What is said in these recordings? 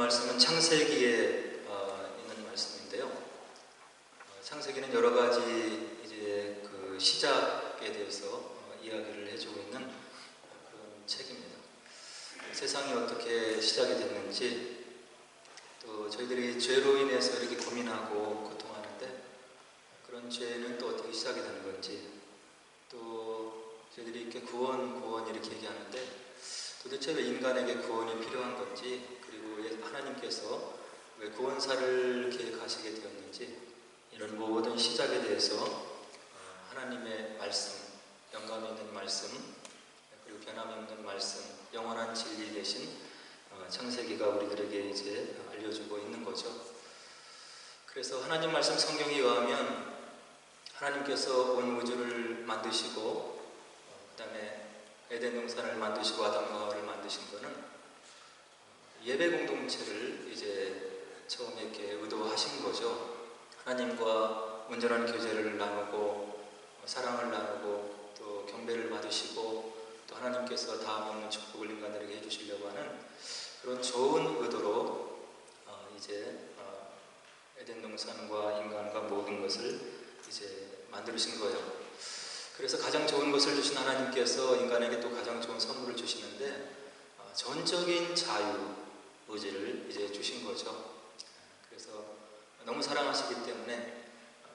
말씀은 창세기에 있는 말씀인데요. 창세기는 여러 가지 이제 그 시작에 대해서 이야기를 해주고 있는 그런 책입니다. 세상이 어떻게 시작이 됐는지, 또 저희들이 죄로 인해서 이렇게 고민하고 고통하는데 그런 죄는 또 어떻게 시작이 되는 건지, 또 저희들이 이렇게 구원 이렇게 얘기하는데 도대체 왜 인간에게 구원이 필요한 건지, 그리고 하나님께서 왜 구원사를 계획하시게 되었는지, 이런 모든 시작에 대해서 하나님의 말씀, 영감 있는 말씀, 그리고 변함이 없는 말씀, 영원한 진리 대신 창세기가 우리들에게 이제 알려주고 있는 거죠. 그래서 하나님 말씀 성경에 의하면 하나님께서 온 우주를 만드시고 그 다음에 에덴 동산을 만드시고 아담과 하와를 만드신 거는 예배 공동체를 이제 처음에 이렇게 의도하신 거죠. 하나님과 온전한 교제를 나누고 사랑을 나누고 또 경배를 받으시고 또 하나님께서 다음 없는 축복을 인간들에게 해주시려고 하는 그런 좋은 의도로 이제 에덴 동산과 인간과 모든 것을 이제 만드신 거예요. 그래서 가장 좋은 것을 주신 하나님께서 인간에게 또 가장 좋은 선물을 주시는데 전적인 자유, 의지를 이제 주신 거죠. 그래서 너무 사랑하시기 때문에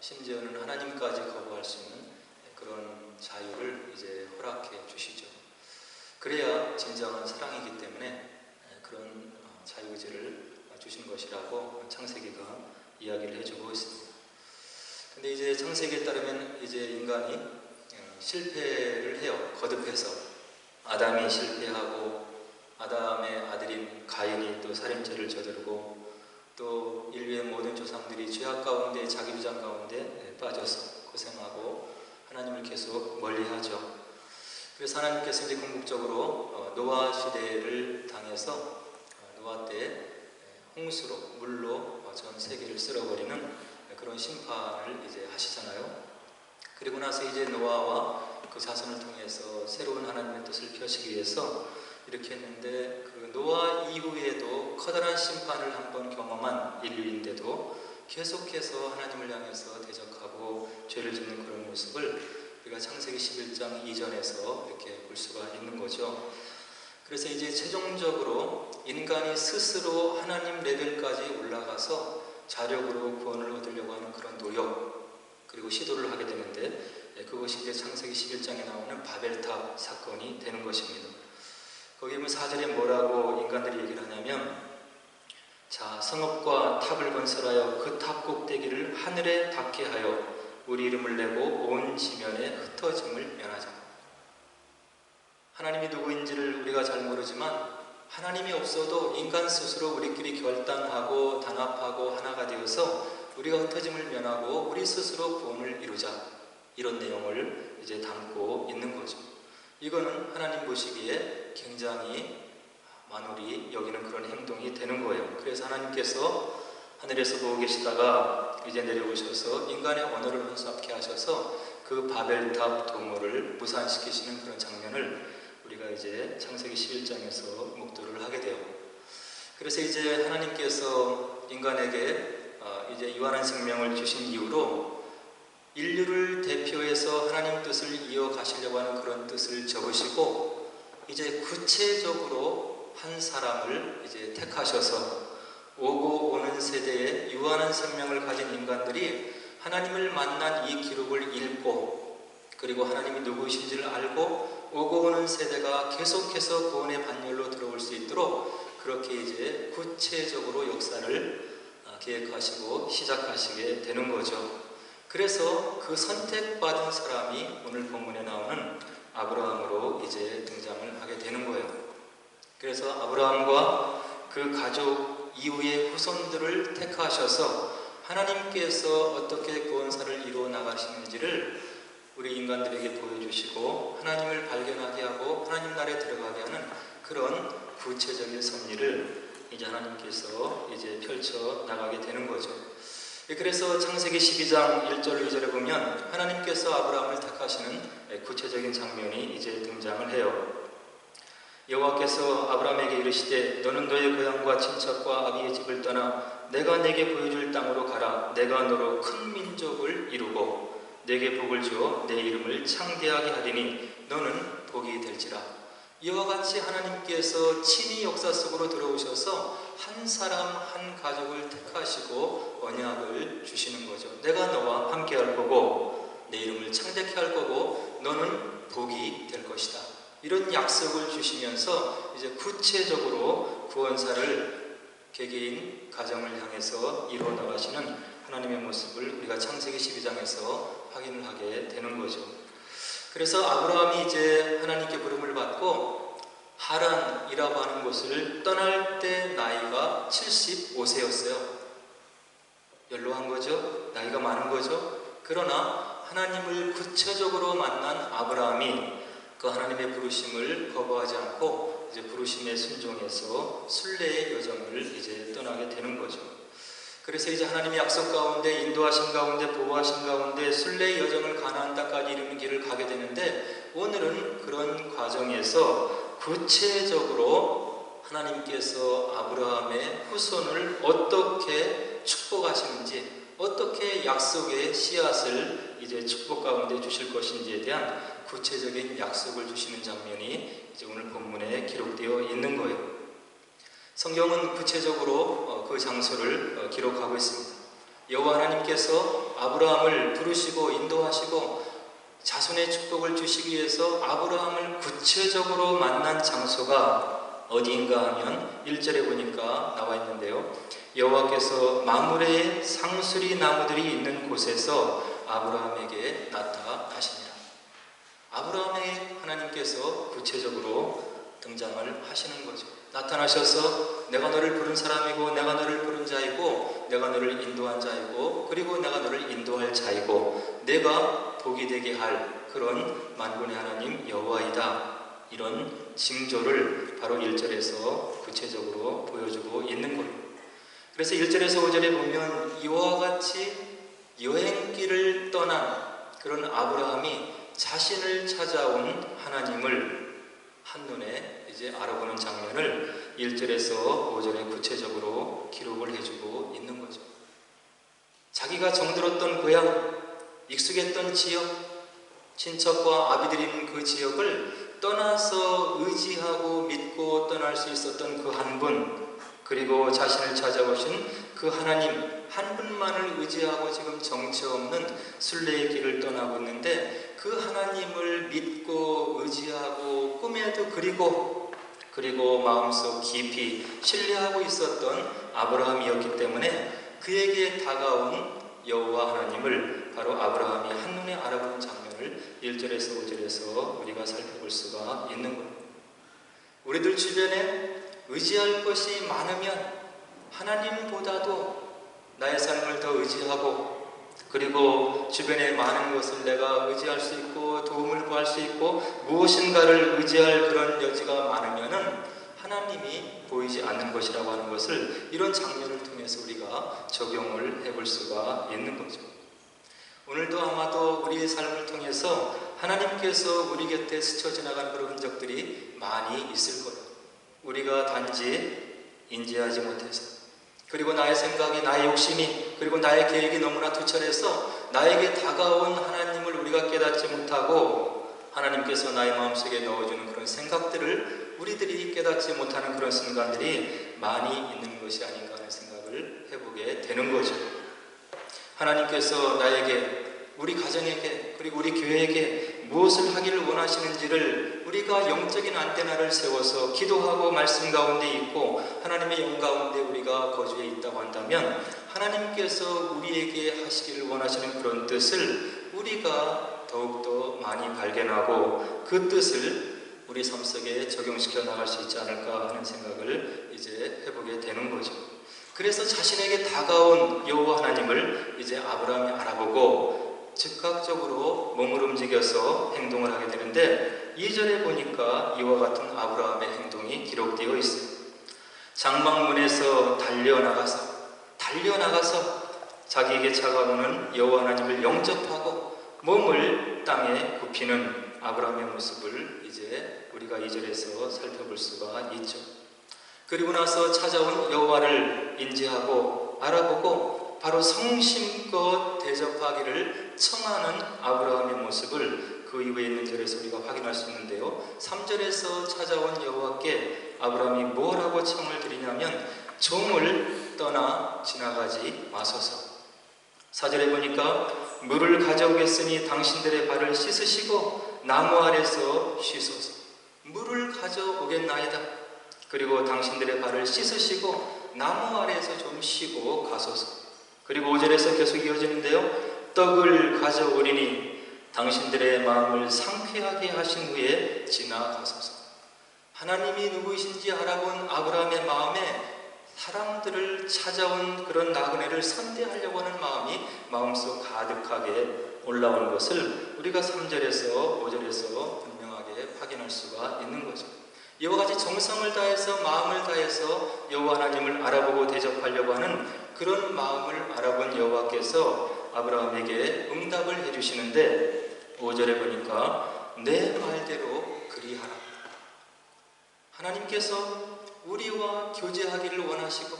심지어는 하나님까지 거부할 수 있는 그런 자유를 이제 허락해 주시죠. 그래야 진정한 사랑이기 때문에 그런 자유의지를 주신 것이라고 창세기가 이야기를 해주고 있습니다. 근데 이제 창세기에 따르면 이제 인간이 실패를 해요. 거듭해서 아담이 실패하고 아담의 아들인 가인이 또 살인죄를 저지르고 또 인류의 모든 조상들이 죄악 가운데 자기 주장 가운데 빠져서 고생하고 하나님을 계속 멀리하죠. 그래서 하나님께서 이제 궁극적으로 노아 시대를 당해서 노아 때 홍수로 물로 전 세계를 쓸어버리는 그런 심판을 이제 하시잖아요. 그리고 나서 이제 노아와 그 자손을 통해서 새로운 하나님의 뜻을 펴시기 위해서 이렇게 했는데 그 노아 이후에도 커다란 심판을 한번 경험한 인류인데도 계속해서 하나님을 향해서 대적하고 죄를 짓는 그런 모습을 우리가 창세기 11장 이전에서 이렇게 볼 수가 있는 거죠. 그래서 이제 최종적으로 인간이 스스로 하나님 레벨까지 올라가서 자력으로 구원을 얻으려고 하는 그런 노력 그리고 시도를 하게 되는데 그것이 이제 창세기 11장에 나오는 바벨탑 사건이 되는 것입니다. 거기 보면 4절에 뭐라고 인간들이 얘기를 하냐면 자, 성읍과 탑을 건설하여 그 탑 꼭대기를 하늘에 닿게 하여 우리 이름을 내고 온 지면에 흩어짐을 면하자. 하나님이 누구인지를 우리가 잘 모르지만 하나님이 없어도 인간 스스로 우리끼리 결단하고 단합하고 하나가 되어서 우리가 흩어짐을 면하고 우리 스스로 구원을 이루자, 이런 내용을 이제 담고 있는 거죠. 이거는 하나님 보시기에 굉장히 만홀히 여기는 그런 행동이 되는 거예요. 그래서 하나님께서 하늘에서 보고 계시다가 이제 내려오셔서 인간의 언어를 혼잡케 하셔서 그 바벨탑 도모를 무산시키시는 그런 장면을 우리가 이제 창세기 11장에서 목도를 하게 돼요. 그래서 이제 하나님께서 인간에게 이제 유한한 생명을 주신 이후로 인류를 대표해서 하나님 뜻을 이어가시려고 하는 그런 뜻을 적으시고 이제 구체적으로 한 사람을 이제 택하셔서 오고 오는 세대에 유한한 생명을 가진 인간들이 하나님을 만난 이 기록을 읽고 그리고 하나님이 누구이신지를 알고 오고 오는 세대가 계속해서 구원의 반열로 들어올 수 있도록 그렇게 이제 구체적으로 역사를 계획하시고 시작하시게 되는 거죠. 그래서 그 선택받은 사람이 오늘 본문에 나오는 아브라함으로 이제 등장을 하게 되는 거예요. 그래서 아브라함과 그 가족 이후의 후손들을 택하셔서 하나님께서 어떻게 구원사를 이루어 나가시는지를 우리 인간들에게 보여주시고 하나님을 발견하게 하고 하나님 나라에 들어가게 하는 그런 구체적인 섭리를 이제 하나님께서 이제 펼쳐 나가게 되는 거죠. 그래서 창세기 12장 1절 2절에 보면 하나님께서 아브라함을 택하시는 구체적인 장면이 이제 등장을 해요. 여호와께서 아브라함에게 이르시되 너는 너의 고향과 친척과 아비의 집을 떠나 내가 내게 보여줄 땅으로 가라. 내가 너로 큰 민족을 이루고 내게 복을 주어 내 이름을 창대하게 하리니 너는 복이 될지라. 이와 같이 하나님께서 친히 역사 속으로 들어오셔서 한 사람 한 가족을 택하시고 언약을 주시는 거죠. 내가 너와 함께 할 거고 내 이름을 창대케 할 거고 너는 복이 될 것이다. 이런 약속을 주시면서 이제 구체적으로 구원사를 개개인 가정을 향해서 이루어 나가시는 하나님의 모습을 우리가 창세기 12장에서 확인을 하게 되는 거죠. 그래서 아브라함이 이제 하나님께 부름을 받고 하란이라고 하는 곳을 떠날 때 나이가 75세였어요. 연로한 거죠. 나이가 많은 거죠. 그러나 하나님을 구체적으로 만난 아브라함이 그 하나님의 부르심을 거부하지 않고 이제 부르심에 순종해서 순례의 여정을 이제 떠나게 되는 거죠. 그래서 이제 하나님의 약속 가운데 인도하신 가운데 보호하신 가운데 순례의 여정을 가나안 땅까지 이루는 길을 가게 되는데 오늘은 그런 과정에서 구체적으로 하나님께서 아브라함의 후손을 어떻게 축복하시는지 어떻게 약속의 씨앗을 이제 축복 가운데 주실 것인지에 대한 구체적인 약속을 주시는 장면이 이제 오늘 본문에 기록되어 있는 거예요. 성경은 구체적으로 그 장소를 기록하고 있습니다. 여호와 하나님께서 아브라함을 부르시고 인도하시고 자손의 축복을 주시기 위해서 아브라함을 구체적으로 만난 장소가 어디인가 하면 1절에 보니까 나와 있는데요. 여호와께서 마므레의 상수리 나무들이 있는 곳에서 아브라함에게 나타나시니라. 아브라함에게 하나님께서 구체적으로 등장을 하시는 거죠. 나타나셔서 내가 너를 부른 사람이고 내가 너를 부른 자이고 내가 너를 인도한 자이고 그리고 내가 너를 인도할 자이고 내가 복이 되게 할 그런 만군의 하나님 여호와이다. 이런 징조를 바로 1절에서 구체적으로 보여주고 있는 거예요. 그래서 1절에서 5절에 보면 이와 같이 여행길을 떠난 그런 아브라함이 자신을 찾아온 하나님을 한눈에 이제 알아보는 장면을 1절에서 5절에 구체적으로 기록을 해주고 있는 거죠. 자기가 정들었던 고향, 익숙했던 지역, 친척과 아비들이 있는 그 지역을 떠나서 의지하고 믿고 떠날 수 있었던 그 한 분, 그리고 자신을 찾아오신 그 하나님 한 분만을 의지하고 지금 정처 없는 순례의 길을 떠나고 있는데 그 하나님을 믿고 의지하고 꿈에도 그리고 마음속 깊이 신뢰하고 있었던 아브라함이었기 때문에 그에게 다가온 여호와 하나님을 바로 아브라함이 한눈에 알아보는 장면을 1절에서 5절에서 우리가 살펴볼 수가 있는 거예요. 우리들 주변에 의지할 것이 많으면 하나님보다도 나의 삶을 더 의지하고 그리고 주변에 많은 것을 내가 의지할 수 있고 도움을 구할 수 있고 무엇인가를 의지할 그런 여지가 많으면은 하나님이 보이지 않는 것이라고 하는 것을 이런 장면을 통해서 우리가 적용을 해볼 수가 있는 거죠. 오늘도 아마도 우리의 삶을 통해서 하나님께서 우리 곁에 스쳐 지나간 그런 흔적들이 많이 있을 거예요. 우리가 단지 인지하지 못해서 그리고 나의 생각이 나의 욕심이 그리고 나의 계획이 너무나 투철해서 나에게 다가온 하나님을 우리가 깨닫지 못하고 하나님께서 나의 마음속에 넣어주는 그런 생각들을 우리들이 깨닫지 못하는 그런 순간들이 많이 있는 것이 아닌가 하는 생각을 해보게 되는 거죠. 하나님께서 나에게 우리 가정에게 그리고 우리 교회에게 무엇을 하기를 원하시는지를 우리가 영적인 안테나를 세워서 기도하고 말씀 가운데 있고 하나님의 영 가운데 우리가 거주해 있다고 한다면 하나님께서 우리에게 하시기를 원하시는 그런 뜻을 우리가 더욱더 많이 발견하고 그 뜻을 우리 삶 속에 적용시켜 나갈 수 있지 않을까 하는 생각을 이제 해보게 되는 거죠. 그래서 자신에게 다가온 여호와 하나님을 이제 아브라함이 알아보고 즉각적으로 몸을 움직여서 행동을 하게 되는데 2절에 보니까 이와 같은 아브라함의 행동이 기록되어 있어요. 장막문에서 달려나가서 자기에게 찾아오는 여호와 하나님을 영접하고 몸을 땅에 굽히는 아브라함의 모습을 이제 우리가 2절에서 살펴볼 수가 있죠. 그리고 나서 찾아온 여호와를 인지하고 알아보고 바로 성심껏 대접하기를 청하는 아브라함의 모습을 그 이후에 있는 절에서 우리가 확인할 수 있는데요. 3절에서 찾아온 여호와께 아브라함이 뭐라고 청을 드리냐면 종을 떠나 지나가지 마소서. 4절에 보니까 물을 가져오겠으니 당신들의 발을 씻으시고 나무 아래서 쉬소서. 물을 가져오겠나이다. 그리고 당신들의 발을 씻으시고 나무 아래에서 좀 쉬고 가소서. 그리고 5절에서 계속 이어지는데요. 떡을 가져오리니 당신들의 마음을 상쾌하게 하신 후에 지나가소서. 하나님이 누구이신지 알아본 아브라함의 마음에 사람들을 찾아온 그런 나그네를 선대하려고 하는 마음이 마음속 가득하게 올라온 것을 우리가 3절에서 5절에서 분명하게 확인할 수가 있는 거죠. 이와 같이 정성을 다해서 마음을 다해서 여호와 하나님을 알아보고 대접하려고 하는 그런 마음을 알아본 여호와께서 아브라함에게 응답을 해주시는데 5절에 보니까 내 말대로 그리하라. 하나님께서 우리와 교제하기를 원하시고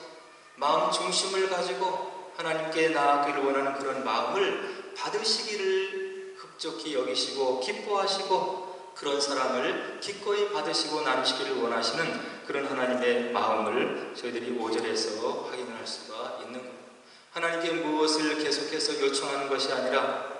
마음 중심을 가지고 하나님께 나아가기를 원하는 그런 마음을 받으시기를 흡족히 여기시고 기뻐하시고 그런 사람을 기꺼이 받으시고 나누시기를 원하시는 그런 하나님의 마음을 저희들이 5절에서 확인을 할 수가 있는 겁니다. 하나님께 무엇을 계속해서 요청하는 것이 아니라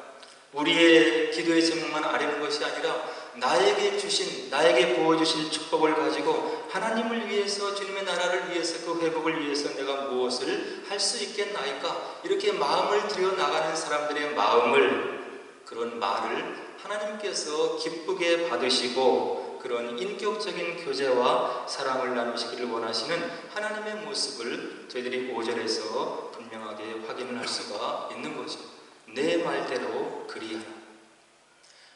우리의 기도의 제목만 아뢰는 것이 아니라 나에게 부어주신 축복을 가지고 하나님을 위해서 주님의 나라를 위해서 그 회복을 위해서 내가 무엇을 할 수 있겠나이까 이렇게 마음을 들여 나가는 사람들의 마음을 그런 말을 하나님께서 기쁘게 받으시고 그런 인격적인 교제와 사랑을 나누시기를 원하시는 하나님의 모습을 저희들이 5절에서 분명하게 확인을 할 수가 있는 거죠. 내 말대로 그리하라.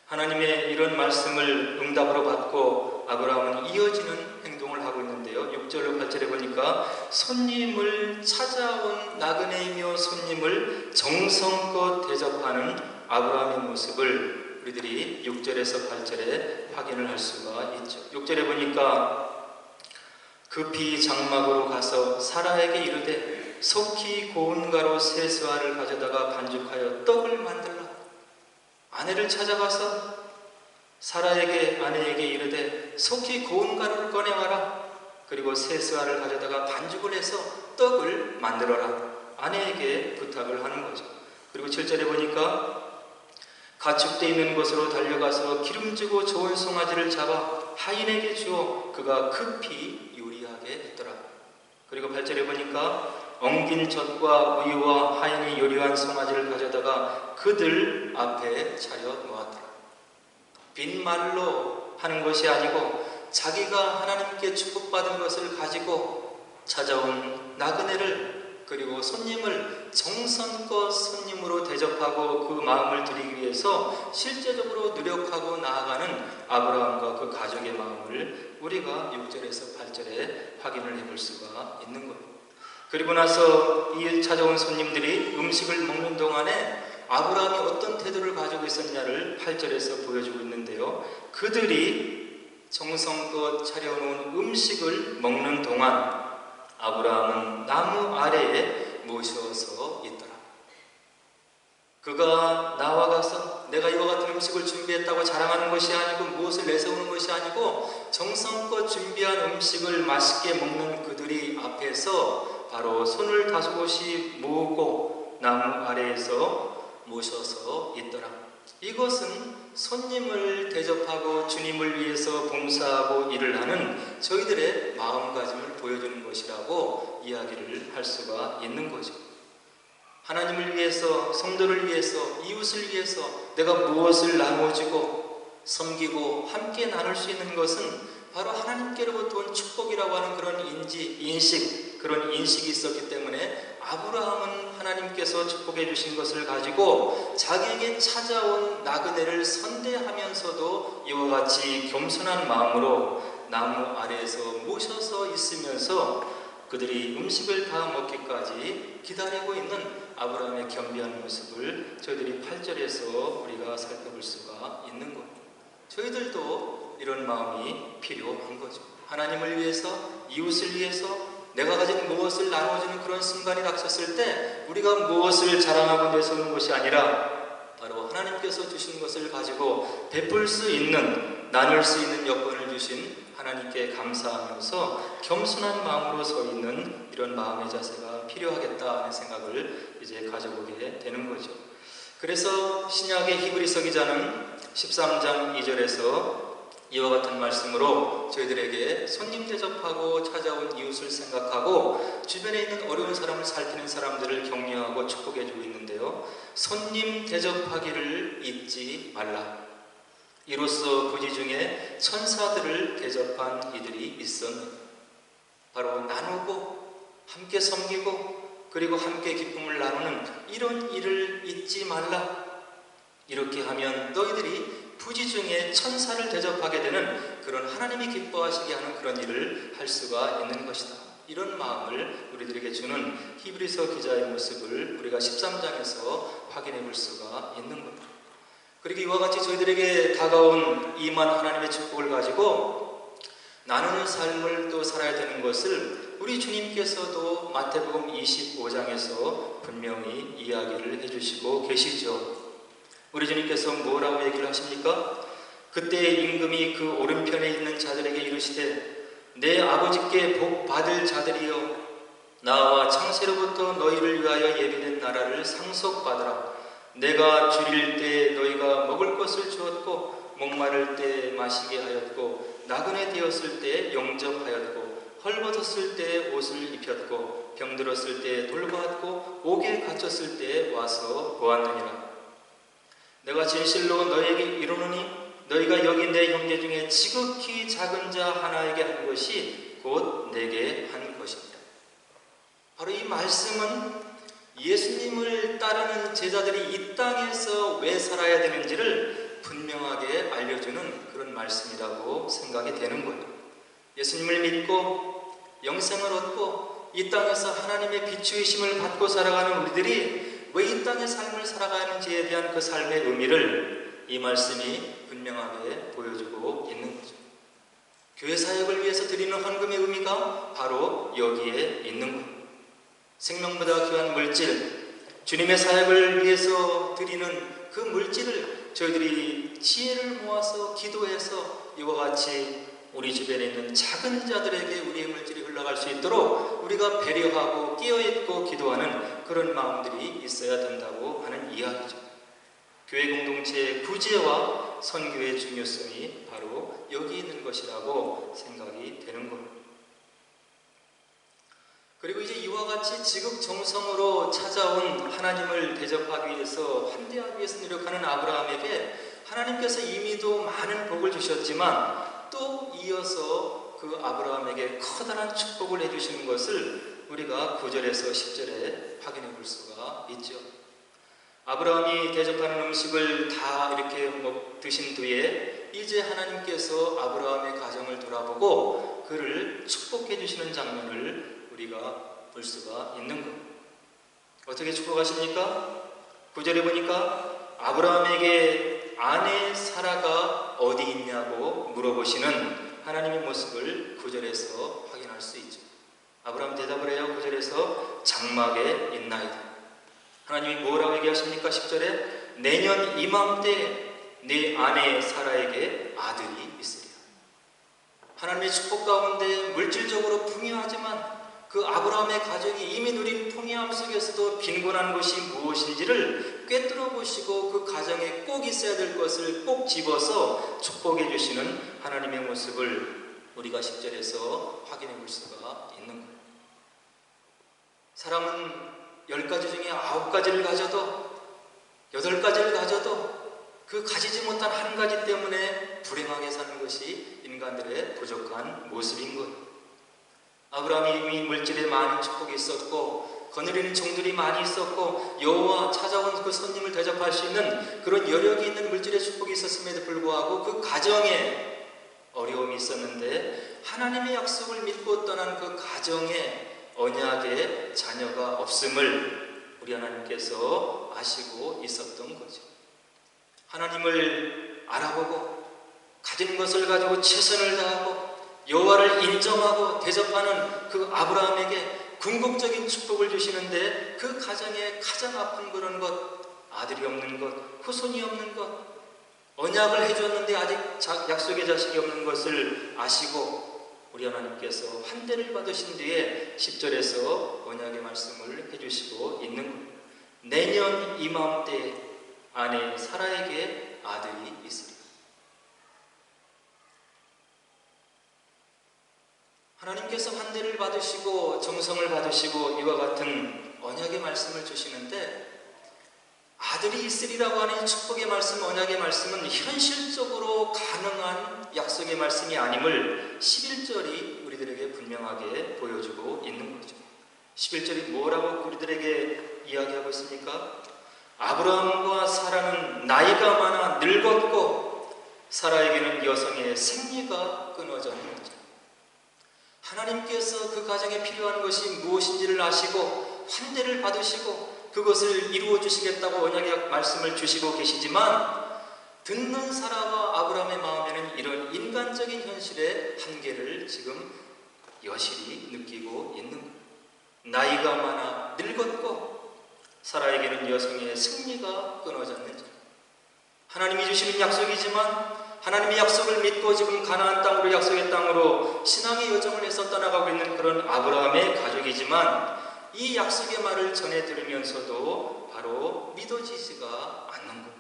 하나님의 이런 말씀을 응답으로 받고 아브라함은 이어지는 행동을 하고 있는데요. 6절로 8절에 보니까 손님을 찾아온 나그네이며 손님을 정성껏 대접하는 아브라함의 모습을 우리들이 6절에서 8절에 확인을 할 수가 있죠. 6절에 보니까 급히 장막으로 가서 사라에게 이르되 속히 고운 가루 세 스와를 가져다가 반죽하여 떡을 만들라. 아내를 찾아가서 사라에게 아내에게 이르되 속히 고운 가루를 꺼내와라. 그리고 세 스와를 가져다가 반죽을 해서 떡을 만들어라. 아내에게 부탁을 하는 거죠. 그리고 7절에 보니까 가축대 있는 곳으로 달려가서 기름지고 좋은 송아지를 잡아 하인에게 주어 그가 급히 요리하게 했더라. 그리고 8절에 보니까 엉긴 젖과 우유와 하인이 요리한 송아지를 가져다가 그들 앞에 차려 놓았더라. 빈말로 하는 것이 아니고 자기가 하나님께 축복받은 것을 가지고 찾아온 나그네를 그리고 손님을 정성껏 손님으로 대접하고 그 마음을 드리기 위해서 실제적으로 노력하고 나아가는 아브라함과 그 가족의 마음을 우리가 6절에서 8절에 확인을 해볼 수가 있는 거예요. 그리고 나서 이 찾아온 손님들이 음식을 먹는 동안에 아브라함이 어떤 태도를 가지고 있었냐를 8절에서 보여주고 있는데요. 그들이 정성껏 차려놓은 음식을 먹는 동안 아브라함은 나무 아래에 모셔서 있더라. 그가 나와가서 내가 이와 같은 음식을 준비했다고 자랑하는 것이 아니고 무엇을 내세우는 것이 아니고 정성껏 준비한 음식을 맛있게 먹는 그들이 앞에서 바로 손을 다소곳이 모으고 나무 아래에서 모셔서 있더라. 이것은 손님을 대접하고 주님을 위해서 봉사하고 일을 하는 저희들의 마음가짐을 보여주는 것이라고 이야기를 할 수가 있는 거죠. 하나님을 위해서, 성도를 위해서, 이웃을 위해서 내가 무엇을 나눠주고 섬기고 함께 나눌 수 있는 것은 바로 하나님께로부터 온 축복이라고 하는 그런 그런 인식이 있었기 때문에 아브라함은 하나님께서 축복해 주신 것을 가지고 자기에게 찾아온 나그네를 선대하면서도 이와 같이 겸손한 마음으로 나무 아래에서 모셔서 있으면서 그들이 음식을 다 먹기까지 기다리고 있는 아브라함의 겸비한 모습을 저희들이 8절에서 우리가 살펴볼 수가 있는 겁니다. 저희들도 이런 마음이 필요한 거죠. 하나님을 위해서, 이웃을 위해서 내가 가진 무엇을 나눠주는 그런 순간이 닥쳤을 때 우리가 무엇을 자랑하고 내세우는 것이 아니라 바로 하나님께서 주신 것을 가지고 베풀 수 있는, 나눌 수 있는 여건을 주신 하나님께 감사하면서 겸손한 마음으로 서 있는 이런 마음의 자세가 필요하겠다는 생각을 이제 가져보게 되는 거죠. 그래서 신약의 히브리서 기자는 13장 2절에서 이와 같은 말씀으로 저희들에게 손님 대접하고 찾아온 이웃을 생각하고 주변에 있는 어려운 사람을 살피는 사람들을 격려하고 축복해주고 있는데요. 손님 대접하기를 잊지 말라. 이로써 부지 중에 천사들을 대접한 이들이 있었느니라. 바로 나누고 함께 섬기고 그리고 함께 기쁨을 나누는 이런 일을 잊지 말라. 이렇게 하면 너희들이 부지 중에 천사를 대접하게 되는 그런 하나님이 기뻐하시게 하는 그런 일을 할 수가 있는 것이다. 이런 마음을 우리들에게 주는 히브리서 기자의 모습을 우리가 13장에서 확인해 볼 수가 있는 겁니다. 그리고 이와 같이 저희들에게 다가온 이만 하나님의 축복을 가지고 나누는 삶을 또 살아야 되는 것을 우리 주님께서도 마태복음 25장에서 분명히 이야기를 해주시고 계시죠. 우리 주님께서 뭐라고 얘기를 하십니까? 그때 임금이 그 오른편에 있는 자들에게 이르시되 내 아버지께 복 받을 자들이여 나와 창세로부터 너희를 위하여 예비된 나라를 상속받으라. 내가 줄일 때 너희가 먹을 것을 주었고 목마를 때 마시게 하였고 나그네 되었을 때 영접하였고 헐벗었을 때 옷을 입혔고 병들었을 때 돌보았고 옥에 갇혔을 때 와서 보았느니라. 내가 진실로 너희에게 이르노니 너희가 여기 내 형제 중에 지극히 작은 자 하나에게 한 것이 곧 내게 한 것입니다. 바로 이 말씀은 예수님을 따르는 제자들이 이 땅에서 왜 살아야 되는지를 분명하게 알려주는 그런 말씀이라고 생각이 되는 거예요. 예수님을 믿고 영생을 얻고 이 땅에서 하나님의 비추이심을 받고 살아가는 우리들이 왜 이 땅의 삶을 살아가는지에 대한 그 삶의 의미를 이 말씀이 분명하게 보여주고 있는 거죠. 교회 사역을 위해서 드리는 헌금의 의미가 바로 여기에 있는 거예요. 생명보다 귀한 물질, 주님의 사역을 위해서 드리는 그 물질을 저희들이 지혜를 모아서 기도해서 이와 같이 우리 주변에 있는 작은 자들에게 우리의 물질이 흘러갈 수 있도록 우리가 배려하고 끼어있고 기도하는 그런 마음들이 있어야 된다고 하는 이야기죠. 교회 공동체의 구제와 선교의 중요성이 바로 여기 있는 것이라고 생각이 되는 겁니다. 그리고 이제 이와 같이 지극정성으로 찾아온 하나님을 대접하기 위해서 환대하기 위해서 노력하는 아브라함에게 하나님께서 이미도 많은 복을 주셨지만 또 이어서 그 아브라함에게 커다란 축복을 해주시는 것을 우리가 9절에서 10절에 확인해 볼 수가 있죠. 아브라함이 대접하는 음식을 다 이렇게 드신 뒤에 이제 하나님께서 아브라함의 가정을 돌아보고 그를 축복해 주시는 장면을 우리가 볼 수가 있는 겁니다. 어떻게 축복하십니까? 9절에 보니까 아브라함에게 아내 사라가 어디 있냐고 물어보시는 하나님의 모습을 9절에서 확인할 수 있죠. 아브라함 대답을 해요. 9절에서 장막에 있나이다. 하나님이 뭐라고 얘기하십니까? 10절에 내년 이맘때 네 아내 사라에게 아들이 있으리라. 하나님의 축복 가운데 물질적으로 풍요하지만 그 아브라함의 가정이 이미 누린 풍요함 속에서도 빈곤한 것이 무엇인지를 꿰뚫어 보시고 그 가정에 꼭 있어야 될 것을 꼭 집어서 축복해 주시는 하나님의 모습을 우리가 10절에서 확인해 볼 수가 있는 거예요. 사람은 10가지 중에 9가지를 가져도 8가지를 가져도 그 가지지 못한 한 가지 때문에 불행하게 사는 것이 인간들의 부족한 모습인 거예요. 아브라함이 이미 물질에 많은 축복이 있었고 거느리는 종들이 많이 있었고 여호와 찾아온 그 손님을 대접할 수 있는 그런 여력이 있는 물질의 축복이 있었음에도 불구하고 그 가정에 어려움이 있었는데 하나님의 약속을 믿고 떠난 그 가정에 언약의 자녀가 없음을 우리 하나님께서 아시고 있었던 거죠. 하나님을 알아보고 가진 것을 가지고 최선을 다하고 여호와를 인정하고 대접하는 그 아브라함에게 궁극적인 축복을 주시는데 그 가정에 가장 아픈 그런 것, 아들이 없는 것, 후손이 없는 것, 언약을 해줬는데 아직 약속의 자식이 없는 것을 아시고 우리 하나님께서 환대를 받으신 뒤에 10절에서 언약의 말씀을 해주시고 있는 것. 내년 이맘때 아내 사라에게 아들이 있으리라. 하나님께서 환대를 받으시고 정성을 받으시고 이와 같은 언약의 말씀을 주시는데 아들이 있으리라고 하는 축복의 말씀, 언약의 말씀은 현실적으로 가능한 약속의 말씀이 아님을 11절이 우리들에게 분명하게 보여주고 있는 거죠. 11절이 뭐라고 우리들에게 이야기하고 있습니까? 아브라함과 사라는 나이가 많아 늙었고 사라에게는 여성의 생리가 끊어졌는 거죠. 하나님께서 그 가정에 필요한 것이 무엇인지를 아시고 환대를 받으시고 그것을 이루어 주시겠다고 언약의 말씀을 주시고 계시지만 듣는 사라와 아브라함의 마음에는 이런 인간적인 현실의 한계를 지금 여실히 느끼고 있는 거예요. 나이가 많아 늙었고 사라에게는 여성의 승리가 끊어졌는지. 하나님이 주시는 약속이지만 하나님의 약속을 믿고 지금 가나안 땅으로 약속의 땅으로 신앙의 여정을 해서 떠나가고 있는 그런 아브라함의 가족이지만 이 약속의 말을 전해 들으면서도 바로 믿어지지가 않는 것.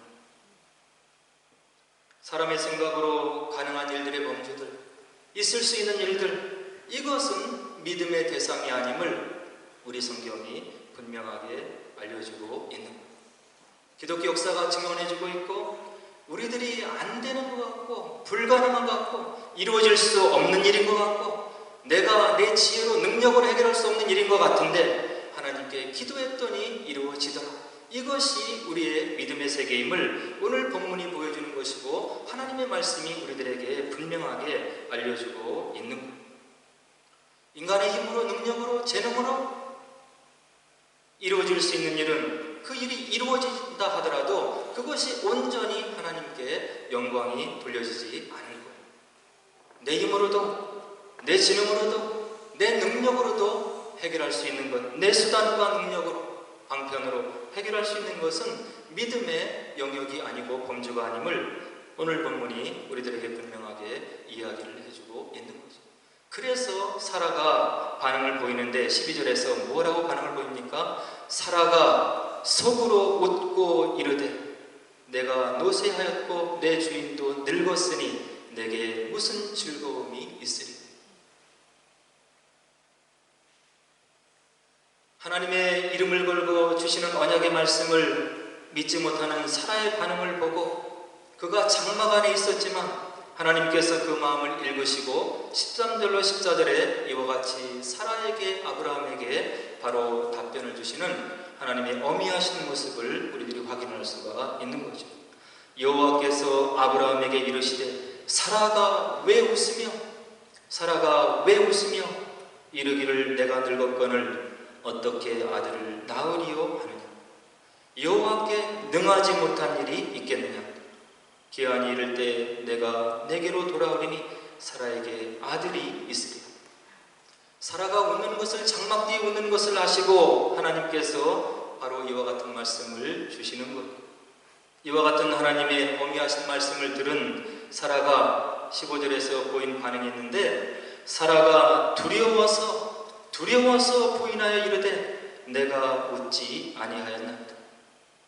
사람의 생각으로 가능한 일들의 범주들, 있을 수 있는 일들, 이것은 믿음의 대상이 아님을 우리 성경이 분명하게 알려주고 있는 것. 기독교 역사가 증언해주고 있고 우리들이 안 되는 것 같고 불가능한 것 같고 이루어질 수 없는 일인 것 같고 내가 내 지혜로 능력으로 해결할 수 없는 일인 것 같은데 하나님께 기도했더니 이루어지더라. 이것이 우리의 믿음의 세계임을 오늘 본문이 보여주는 것이고 하나님의 말씀이 우리들에게 분명하게 알려주고 있는 것. 인간의 힘으로 능력으로 재능으로 이루어질 수 있는 일은 그 일이 이루어진다 하더라도 그것이 온전히 하나님께 영광이 돌려지지 않을 거예요. 내 힘으로도 내 지능으로도 내 능력으로도 해결할 수 있는 것, 내 수단과 능력으로 방편으로 해결할 수 있는 것은 믿음의 영역이 아니고 범주가 아님을 오늘 본문이 우리들에게 분명하게 이야기를 해주고 있는 거죠. 그래서 사라가 반응을 보이는데 12절에서 뭐라고 반응을 보입니까? 사라가 속으로 웃고 이르되 내가 노쇠하였고 내 주인도 늙었으니 내게 무슨 즐거움이 있으리. 하나님의 이름을 걸고 주시는 언약의 말씀을 믿지 못하는 사라의 반응을 보고 그가 장막 안에 있었지만 하나님께서 그 마음을 읽으시고 13절로 14절에 이와 같이 사라에게 아브라함에게 바로 답변을 주시는 하나님의 어미하신 모습을 우리들이 확인할 수가 있는 거죠. 여호와께서 아브라함에게 이르시되 사라가 왜 웃으며 이르기를 내가 늙었거늘 어떻게 아들을 낳으리요 하느냐. 여호와께 능하지 못한 일이 있겠느냐. 기한이 이를 때 내가 내게로 돌아오리니 사라에게 아들이 있으리라. 사라가 웃는 것을 장막 뒤에 웃는 것을 아시고 하나님께서 바로 이와 같은 말씀을 주시는 것. 이와 같은 하나님의 어미하신 말씀을 들은 사라가 15절에서 보인 반응이 있는데 사라가 두려워서 부인하여 이르되 내가 웃지 아니하였나이다.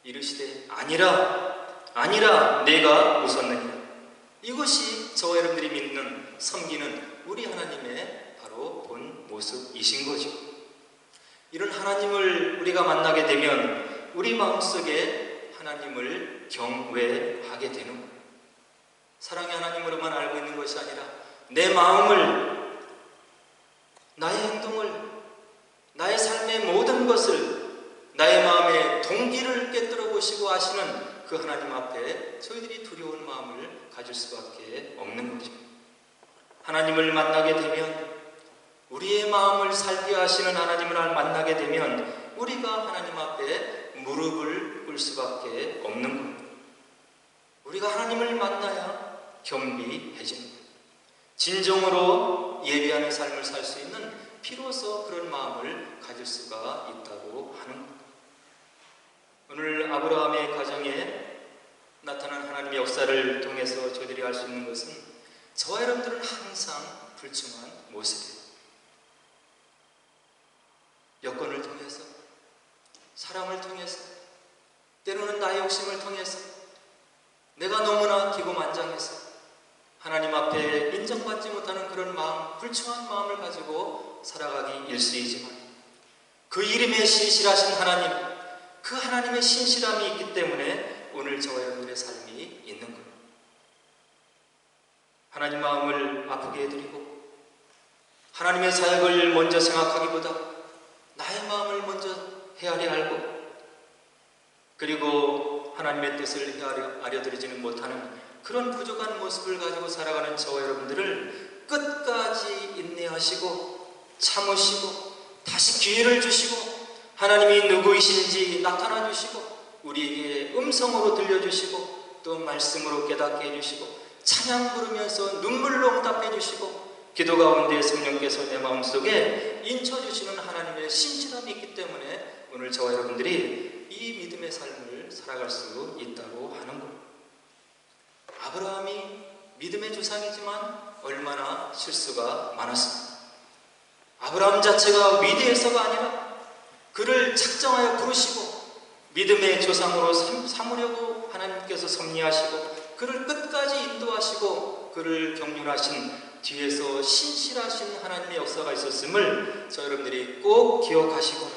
이르시되 아니라 내가 웃었느니라. 이것이 저와 여러분들이 믿는 섬기는 우리 하나님의 바로 본 모습이신 거죠. 이런 하나님을 우리가 만나게 되면 우리 마음속에 하나님을 경외하게 되는 거예요. 사랑의 하나님으로만 알고 있는 것이 아니라 내 마음을, 나의 행동을, 나의 삶의 모든 것을, 나의 마음의 동기를 깨뜨려 보시고 아시는 그 하나님 앞에 저희들이 두려운 마음을 가질 수밖에 없는 거죠. 하나님을 만나게 되면, 우리의 마음을 살게 하시는 하나님을 만나게 되면 우리가 하나님 앞에 무릎을 꿇을 수밖에 없는 거예요. 우리가 하나님을 만나야 겸비해지는 것, 진정으로 예배하는 삶을 살 수 있는 비로소 그런 마음을 가질 수가 있다고 하는 것. 오늘 아브라함의 가정에 나타난 하나님의 역사를 통해서 저희들이 알 수 있는 것은 저와 여러분들은 항상 불충한 모습이에요. 여건을 통해서, 사람을 통해서, 때로는 나의 욕심을 통해서, 내가 너무나 기고만장해서 하나님 앞에 인정받지 못하는 그런 마음, 불충한 마음을 가지고 살아가기 일쑤이지만 그 이름에 신실하신 하나님, 그 하나님의 신실함이 있기 때문에 오늘 저와 여러분들의 삶이 있는 거예요. 하나님 마음을 아프게 해드리고 하나님의 사역을 먼저 생각하기보다 나의 마음을 먼저 헤아려 알고, 그리고 하나님의 뜻을 헤아려 알려드리지는 못하는 그런 부족한 모습을 가지고 살아가는 저와 여러분들을 끝까지 인내하시고 참으시고 다시 기회를 주시고 하나님이 누구이신지 나타나 주시고 우리에게 음성으로 들려주시고 또 말씀으로 깨닫게 해주시고 찬양 부르면서 눈물로 응답해 주시고 기도 가운데 성령께서 내 마음속에 인쳐주시는 하나님의 신실함이 있기 때문에 오늘 저와 여러분들이 이 믿음의 삶을 살아갈 수 있다고 하는 것. 아브라함이 믿음의 조상이지만 얼마나 실수가 많았습니다. 아브라함 자체가 위대해서가 아니라 그를 작정하여 부르시고 믿음의 조상으로 삼으려고 하나님께서 섭리하시고 그를 끝까지 인도하시고 그를 경륜하신 뒤에서 신실하신 하나님의 역사가 있었음을 저 여러분들이 꼭 기억하시고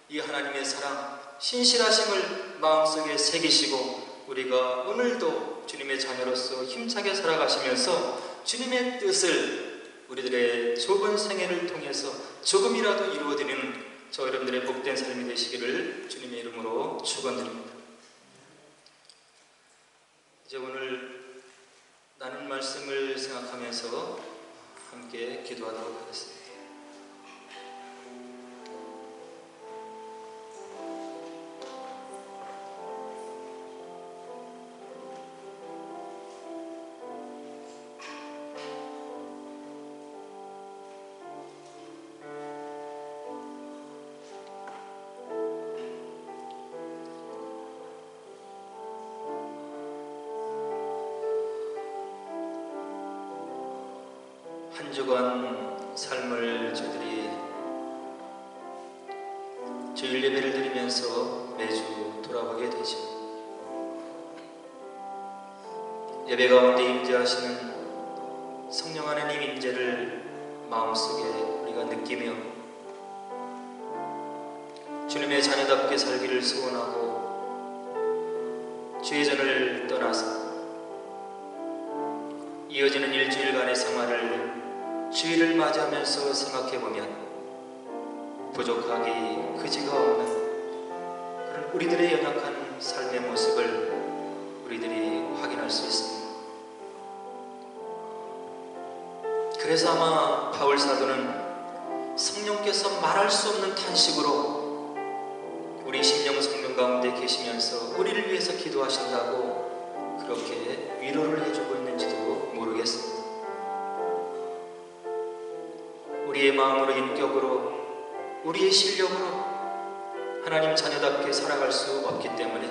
이 하나님의 사랑, 신실하심을 마음속에 새기시고 우리가 오늘도 주님의 자녀로서 힘차게 살아가시면서 주님의 뜻을 우리들의 좁은 생애를 통해서 조금이라도 이루어드리는 저 여러분들의 복된 삶이 되시기를 주님의 이름으로 축원드립니다. 이제 오늘 나눈 말씀을 생각하면서 함께 기도하도록 하겠습니다. 한 주간 삶을 저희들이 주일 예배를 드리면서 매주 돌아보게 되죠. 예배 가운데 임재하시는 성령 하나님 임재를 마음속에 우리가 느끼며 주님의 자녀답게 살기를 소원하고 주의 전을 떠나서 이어지는 일주일간의 생활을 주일을 맞이하면서 생각해보면 부족하기 그지가 없는 그런 우리들의 연약한 삶의 모습을 우리들이 확인할 수 있습니다. 그래서 아마 바울 사도는 성령께서 말할 수 없는 탄식으로 우리 심령 성령 가운데 계시면서 우리를 위해서 기도하신다고 그렇게 위로를 해주고 있는지도 모르겠습니다. 우리의 마음으로 인격으로 우리의 실력으로 하나님 자녀답게 살아갈 수 없기 때문에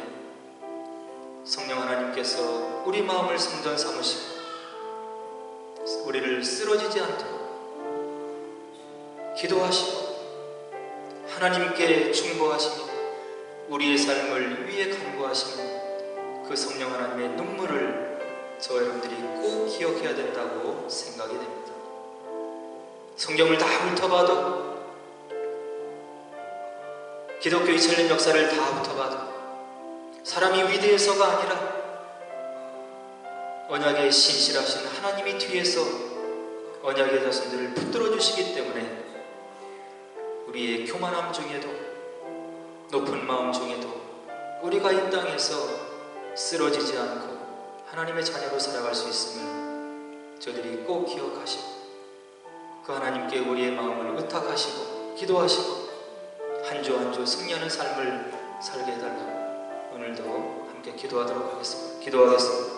성령 하나님께서 우리 마음을 성전 삼으시고 우리를 쓰러지지 않도록 기도하시고 하나님께 충고하시며 우리의 삶을 위해 간구하시는 그 성령 하나님의 눈물을 저 여러분들이 꼭 기억해야 된다고 생각이 됩니다. 성경을 다 훑어봐도 기독교 2000년 역사를 다 훑어봐도 사람이 위대해서가 아니라 언약에 신실하신 하나님이 뒤에서 언약의 자손들을 붙들어 주시기 때문에 우리의 교만함 중에도 높은 마음 중에도 우리가 이 땅에서 쓰러지지 않고 하나님의 자녀로 살아갈 수 있음을 저들이 꼭 기억하시고 그 하나님께 우리의 마음을 의탁하시고 기도하시고 한 주 한 주 승리하는 삶을 살게 해달라고 오늘도 함께 기도하도록 하겠습니다. 기도하겠습니다.